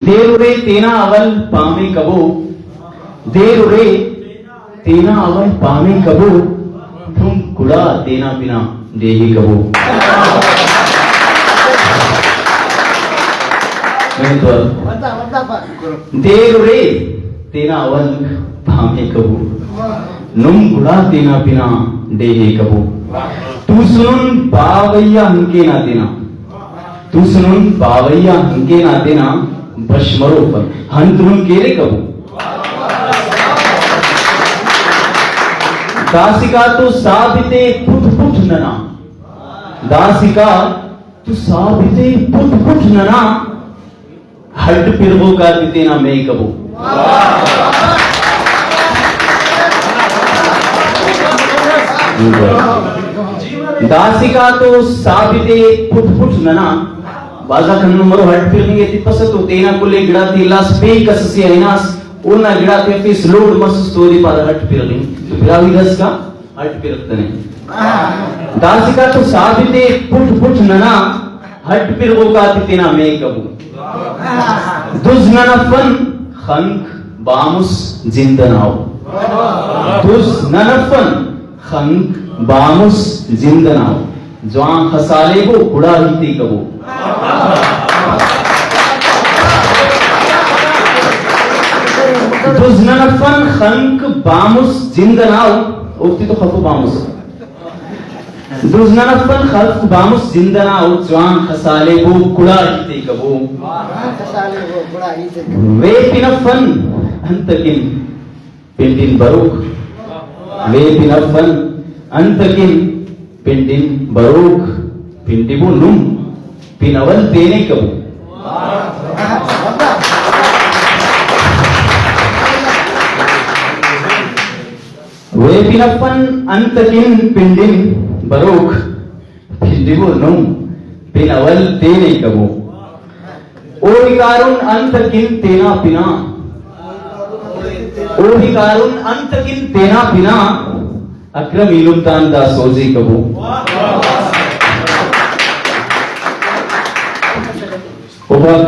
देरुरे तेना अवल पामे कबो, देरुरे तेना अवल पामे कबो, तुम कुड़ा तेना बिना देही कबो। देरुरे तेना अवल पामे कबो, नुम कुड़ा तेना बिना देही कबो। तू सुनुन बावैया हंके ना देना, तू सुनुन बावैया हंके ना देना, बशमरो पर हंतरुन केरे कबू। दासिका तो साबिते पुट पुट नना, दासिका तो साबिते पुट पुट नना, हट पिरवो का दितेना मैं कबू। दासिका तो साबिते पुट पुट नना, बाजा खन्नु मरो हट फिरनी येती पसतो तेना कुले गिडाती लास पे कससी ऐनास उन्ना गिडाती फिस लोड मस स्टोरी पादा हट फिरनी तो फिरावी दस का हट फिरतने दासिका तो साबिते पुट पुट नना हट फिरवो का तेना मैं कबू। दुज नना फन खंक बामुस जिंदनाओ, दुज नना फन खंक बामुस जिंदनाओ, जवां खसाले को कुड़ा हिती कबू। दुज़नफन खंक बामुस जिंदनाओ, उक्ति तो खफु बामुस। दुज़नफन खल्क बामुस जिंदनाओ, जवान खसाले को कुड़ा हिती कबू। वे पिनफन अंतकिन पिंडिन बरुक, वे पिनफन अंतकिन पिंडिन बरुक, पिंडिबु नुम पिनवल तेने कबू। वे पिनफन अंतकिन पिंडिन बरुक, पिंडिबु नुम पिनवल तेने कबू। ओहिकारुन अंतकिन तेना पिना, ओहिकारुन अंतकिन तेना पिना, अक्रम इलुमतान दा सोजी कबू। उबक